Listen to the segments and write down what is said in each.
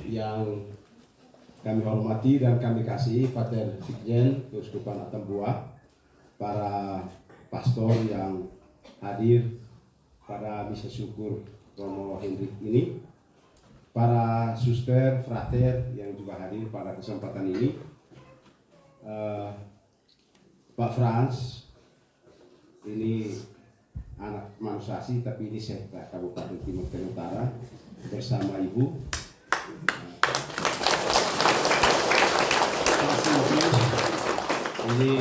yang kami hormati dan kami kasih Pater Sikjen Keuskupan Atambua, para pastor yang hadir pada misa syukur Romo Hendrik ini, para suster, frater yang juga hadir pada kesempatan ini, Pak Frans, ini anak Manusasi tapi ini Sekda Kabupaten Timur Tengah Utara bersama Ibu. Ini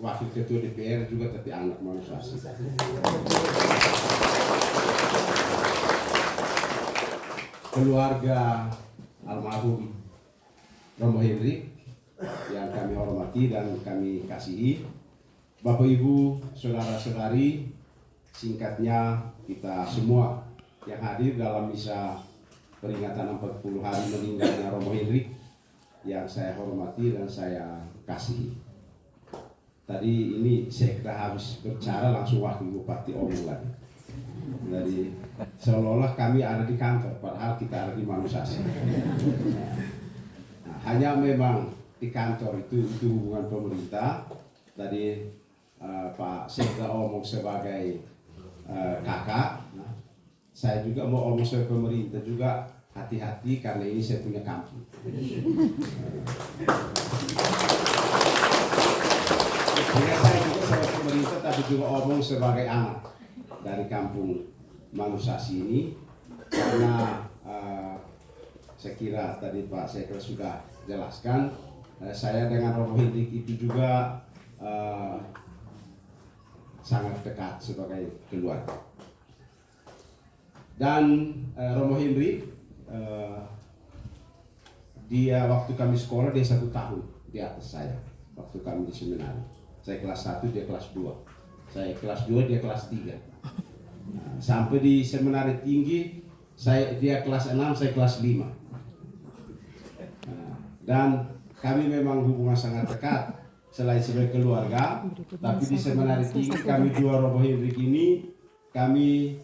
wakil ketua DPR juga tapi anak Manusasi. Keluarga almarhum Romo Hendrik yang kami hormati dan kami kasihi, Bapak Ibu, saudara-saudari, singkatnya kita semua yang hadir dalam misa peringatan 40 hari meninggalnya Romo Hendrik yang saya hormati dan saya kasihi. Tadi ini saya kira habis bicara langsung wakil Bupati omong lagi. Jadi seolah-olah kami ada di kantor, padahal kita ada di Manusasi. Nah, hanya memang di kantor itu hubungan pemerintah. Tadi Pak Sekda omong sebagai kakak. Nah, saya juga mau omong sebagai pemerintah juga, hati-hati karena ini saya punya kampung. Saya juga sebagai pemerintah tapi juga omong sebagai anak dari kampung Manusasi ini, karena saya kira tadi Pak Sekda sudah jelaskan, saya dengan Romo Hendrik itu juga sangat dekat sebagai keluarga. Dan Romo Hendrik, dia waktu kami sekolah dia 1 tahun di atas saya waktu kami di seminari. Saya kelas 1, dia kelas 2. Saya kelas 2, dia kelas 3. Nah, sampai di seminari tinggi, dia kelas 6, saya kelas 5. Nah, dan kami memang hubungan sangat dekat selain sebagai keluarga, tapi di seminari tinggi kami dua Romo Hendrik ini, kami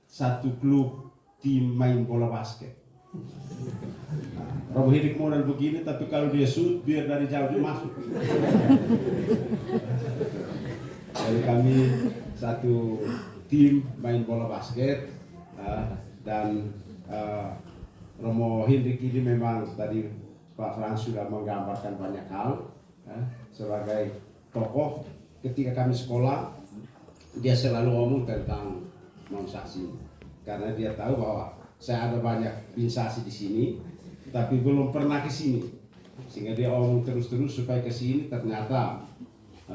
satu klub tim main bola basket. Romo Hendrik modal begini, tapi kalau dia shoot biar dari jauh dia masuk. Jadi kami satu tim main bola basket, dan Romo Hendrik ini memang tadi Pak Frans sudah menggambarkan banyak hal. Sebagai tokoh ketika kami sekolah, dia selalu ngomong tentang Manusasi, karena dia tahu bahwa saya ada banyak binsasi di sini, tapi belum pernah ke sini, sehingga dia omong terus-terus supaya ke sini. Ternyata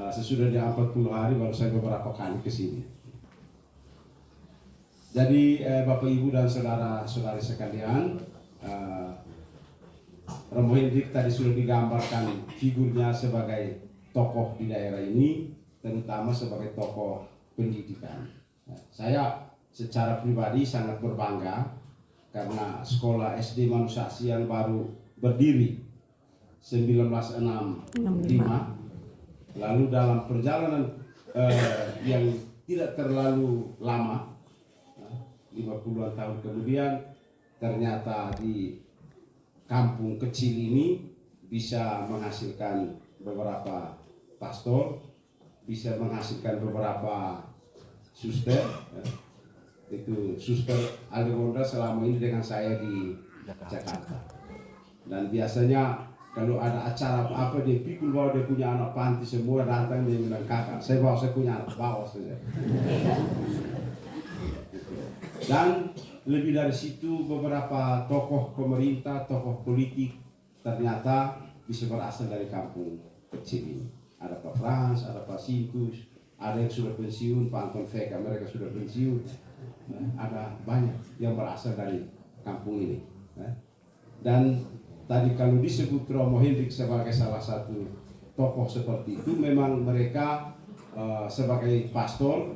sesudah dia 40 hari baru saya beberapa kali ke sini. Jadi Bapak Ibu dan saudara-saudari sekalian, Romo Hendrik tadi sudah digambarkan figurnya sebagai tokoh di daerah ini, terutama sebagai tokoh pendidikan. Saya secara pribadi sangat berbangga karena sekolah SD Manusasi yang baru berdiri 1965, lalu dalam perjalanan yang tidak terlalu lama, 50-an tahun kemudian, ternyata di kampung kecil ini bisa menghasilkan beberapa pastor, bisa menghasilkan beberapa suster. Itu Suster Aldegonda selama ini dengan saya di Jakarta. Dan biasanya kalau ada acara apa dia pikul bahwa dia punya anak panti, semua datang dia bilang, kakak saya bawa, saya punya anak, bawa saja. Dan lebih dari situ beberapa tokoh pemerintah, tokoh politik ternyata bisa berasal dari kampung kecil ini. Ada Pak Frans, ada Pak Sintus, ada yang sudah pensiun, Pak Anton Vega, mereka sudah pensiun. Ada banyak yang berasal dari kampung ini. Dan tadi kalau disebut Romo Hendrik sebagai salah satu tokoh seperti itu, memang mereka sebagai pastor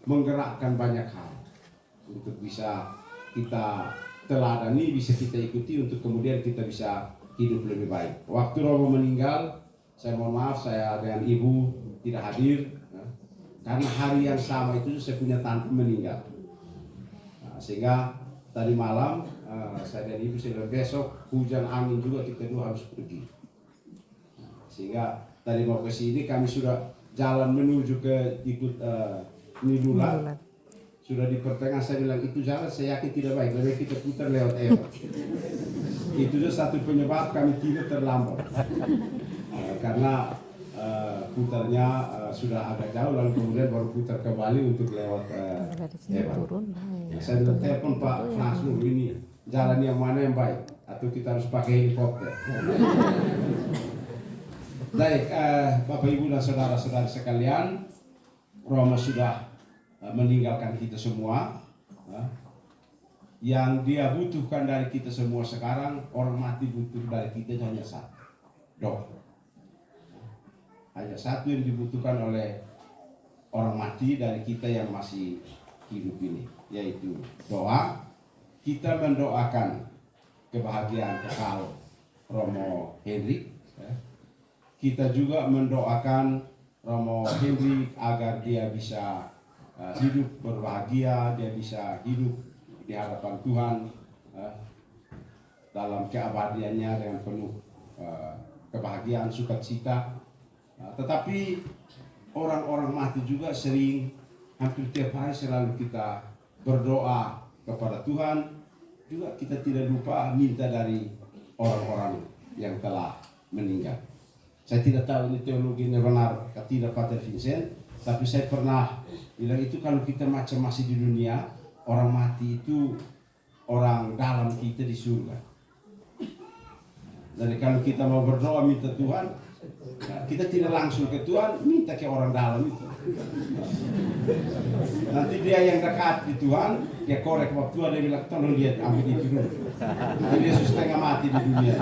menggerakkan banyak hal untuk bisa kita teladani, bisa kita ikuti untuk kemudian kita bisa hidup lebih baik. Waktu Romo meninggal, saya mohon maaf, saya dengan ibu tidak hadir. Karena hari yang sama itu saya punya tante meninggal, sehingga tadi malam saya dan ibu sudah besok hujan angin juga kita dua harus pergi. Sehingga tadi mau ke sini kami sudah jalan menuju ke ikut Nilulat. Sudah di pertengahan saya bilang itu jalan saya yakin tidak baik, lebih kita putar lewat Ewa. Itu juga satu penyebab kami tidak terlambat. Karena putarnya sudah agak jauh lalu kemudian baru putar kembali untuk lewat Ewa. Saya bilang telepon Pak Frans dulu, ini jalan yang mana yang baik atau kita harus pakai helikopter. Baik, Bapak Ibu dan saudara-saudara sekalian, Romo sudah meninggalkan kita semua. Yang dia butuhkan dari kita semua sekarang, orang mati butuh dari kita hanya satu, doa. Hanya satu yang dibutuhkan oleh orang mati dari kita yang masih hidup ini, yaitu doa. Kita mendoakan kebahagiaan kekal Romo Hendrik. Kita juga mendoakan Romo Hendrik agar dia bisa hidup berbahagia, dia bisa hidup di hadapan Tuhan dalam keabadiannya dengan penuh kebahagiaan, sukacita. Tetapi orang-orang mati juga sering, hampir tiap hari selalu kita berdoa kepada Tuhan. Juga kita tidak lupa minta dari orang-orang yang telah meninggal. Saya tidak tahu ini teologinya benar atau tidak Pater Vincent, tapi saya pernah bilang itu kalau kita macam masih di dunia, orang mati itu orang dalam kita di surga. Jadi kalau kita mau berdoa minta Tuhan, kita tidak langsung ke Tuhan, minta ke orang dalam itu. Nanti dia yang dekat di Tuhan, dia korek waktu Tuhan, dia bilang tolong lihat ambil itu dulu. Jadi dia setengah mati di dunia.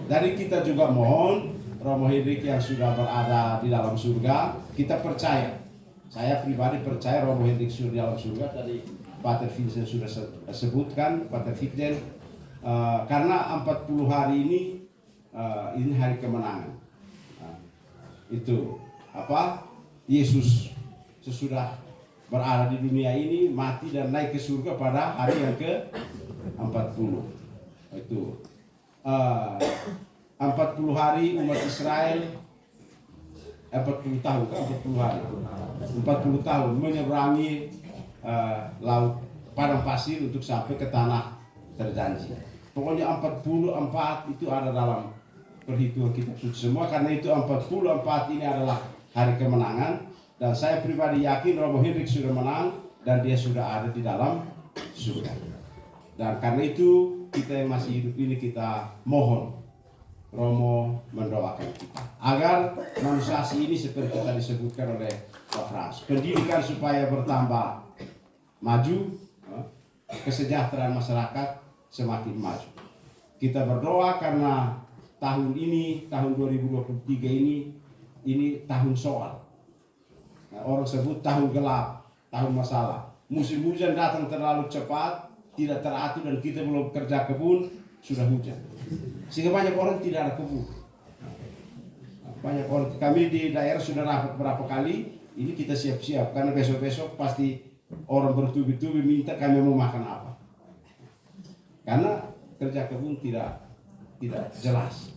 Dari kita juga mohon Romo Hendrik yang sudah berada di dalam surga, kita percaya. Saya pribadi percaya Romo Hendrik sudah di dalam surga. Tadi Pater Vincent sudah sebutkan, Pater Vincent, karena 40 hari ini hari kemenangan. Itu apa? Yesus sesudah berada di dunia ini mati dan naik ke surga pada hari yang ke-40. Itu 40 hari umat Israel 40 tahun kan 40 hari 40 tahun menyeberangi laut padang pasir untuk sampai ke tanah terjanji. Pokoknya 44 itu ada dalam perhitungan kitab suci semua, karena itu 44 ini adalah hari kemenangan, dan saya pribadi yakin Romo Hendrik sudah menang dan dia sudah ada di dalam surga. Dan karena itu kita yang masih hidup ini kita mohon Romo mendoakan kita agar manusiasi ini seperti tadi disebutkan oleh Pak Frans, pendidikan supaya bertambah maju, kesejahteraan masyarakat semakin maju. Kita berdoa karena tahun ini, tahun 2023 ini tahun soal. Orang sebut tahun gelap, tahun masalah. Musim hujan datang terlalu cepat, tidak teratur, dan kita belum kerja kebun, sudah hujan. Sehingga banyak orang tidak ada kebun. Banyak orang, kami di daerah sudah rapat berapa kali, ini kita siap-siap, karena besok-besok pasti orang bertubi-tubi minta kami mau makan apa. Karena kerja kebun tidak jelas.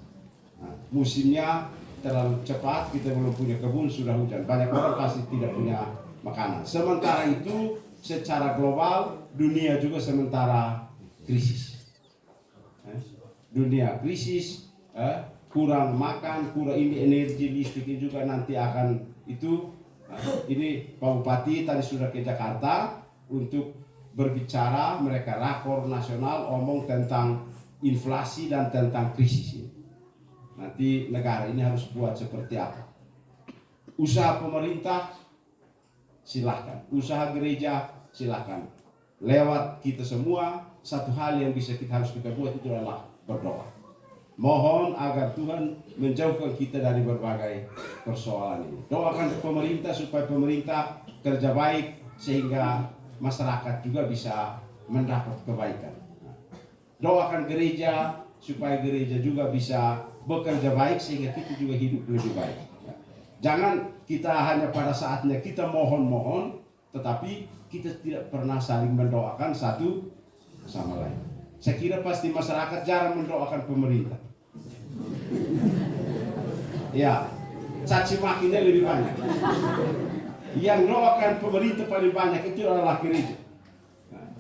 Musimnya terlalu cepat, kita belum punya kebun, sudah hujan. Banyak orang pasti tidak punya makanan. Sementara itu, secara global, dunia juga sementara krisis. Dunia krisis, kurang makan, kurang ini, energi listrik juga nanti akan itu. Ini Pak Bupati tadi sudah ke Jakarta untuk berbicara, mereka rakor nasional omong tentang inflasi dan tentang krisis ini. Nanti negara ini harus buat seperti apa. Usaha pemerintah silahkan, usaha gereja silahkan. Lewat kita semua, satu hal yang bisa harus kita buat itu adalah berdoa. Mohon agar Tuhan menjauhkan kita dari berbagai persoalan ini. Doakan pemerintah supaya pemerintah kerja baik sehingga masyarakat juga bisa mendapat kebaikan. Doakan gereja supaya gereja juga bisa bekerja baik sehingga kita juga hidup lebih baik. Jangan kita hanya pada saatnya kita mohon-mohon, tetapi kita tidak pernah saling mendoakan satu sama lain. Saya kira pasti masyarakat jarang mendoakan pemerintah. Ya, caci makinya lebih banyak. Yang doakan pemerintah paling banyak itu adalah gereja.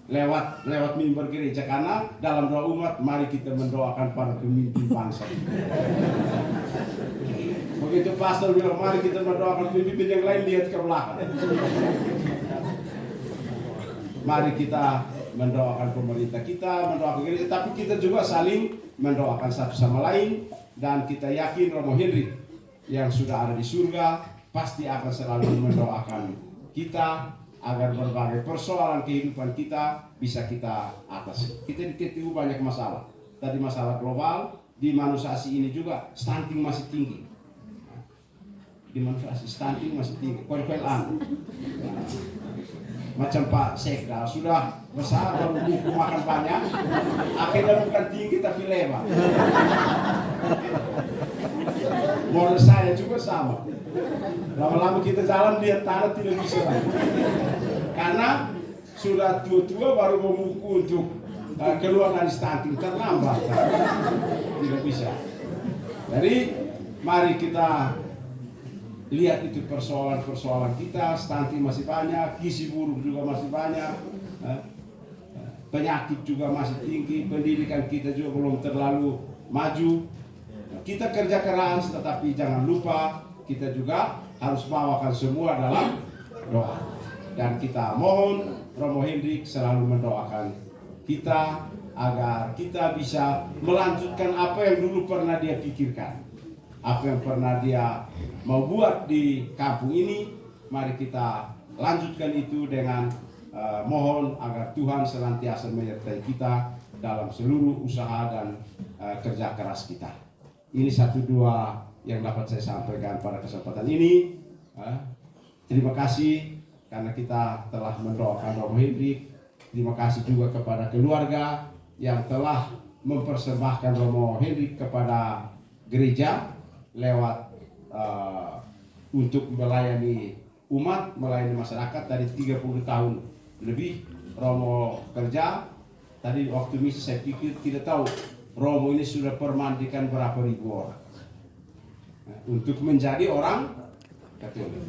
Lewat mimbar gereja, karena dalam doa umat mari kita mendoakan para pemimpin bangsa. Begitu pastor bilang mari kita mendoakan pemimpin yang lain, lihat ke belakang. Mari kita mendoakan pemerintah kita, mendoakan gereja, tapi kita juga saling mendoakan satu sama lain. Dan kita yakin Romo Hendrik yang sudah ada di surga pasti akan selalu mendoakan kita agar berbagai persoalan kehidupan kita bisa kita atasi. Kita di TTU banyak masalah. Tadi masalah global, di Manusasi ini juga stunting masih tinggi. Di Manusasi stunting masih tinggi. Korpelan. Macam Pak Sekda sudah besar baru buku makan banyak, akhirnya bukan tinggi tapi lebar. Model saya juga sama. Lama-lama kita jalan lihat tanah tidak bisa lagi. Karena sudah tua-tua baru memuku untuk keluar dari stunting, terlambat. Tidak bisa. Jadi mari kita lihat itu persoalan-persoalan kita. Stunting masih banyak, gizi buruk juga masih banyak, penyakit juga masih tinggi, pendidikan kita juga belum terlalu maju. Kita kerja keras, tetapi jangan lupa kita juga harus bawakan semua dalam doa. Dan kita mohon Romo Hendrik selalu mendoakan kita agar kita bisa melanjutkan apa yang dulu pernah dia pikirkan, apa yang pernah dia mau buat di kampung ini. Mari kita lanjutkan itu dengan mohon agar Tuhan senantiasa menyertai kita dalam seluruh usaha dan kerja keras kita. Ini satu dua yang dapat saya sampaikan pada kesempatan ini. Terima kasih karena kita telah mendoakan Romo Hendrik. Terima kasih juga kepada keluarga yang telah mempersembahkan Romo Hendrik kepada gereja lewat untuk melayani umat, melayani masyarakat dari 30 tahun lebih. Romo kerja. Tadi waktu misi saya pikir tidak tahu Romo ini sudah permandikan berapa ribu orang untuk menjadi orang Katolik.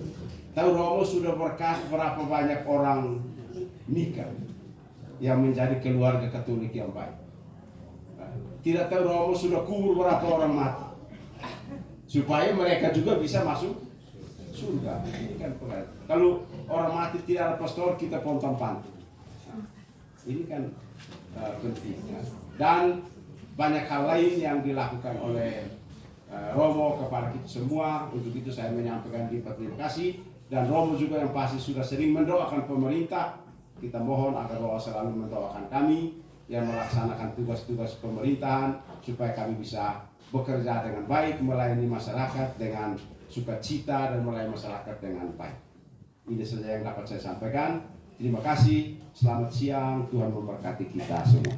Tahu Romo sudah berkat berapa banyak orang nikah yang menjadi keluarga Katolik yang baik. Tidak tahu Romo sudah kubur berapa orang mati supaya mereka juga bisa masuk surga. Ini kan kalau orang mati tidak ada pastor, kita pontang panting. Ini kan penting. Dan banyak hal lain yang dilakukan oleh Romo kepada kita semua. Untuk itu saya menyampaikan terima kasih. Dan Romo juga yang pasti sudah sering mendoakan pemerintah. Kita mohon agar Romo selalu mendoakan kami yang melaksanakan tugas-tugas pemerintahan supaya kami bisa bekerja dengan baik, melayani masyarakat dengan sukacita dan melayani masyarakat dengan baik. Ini saja yang dapat saya sampaikan. Terima kasih. Selamat siang. Tuhan memberkati kita semua.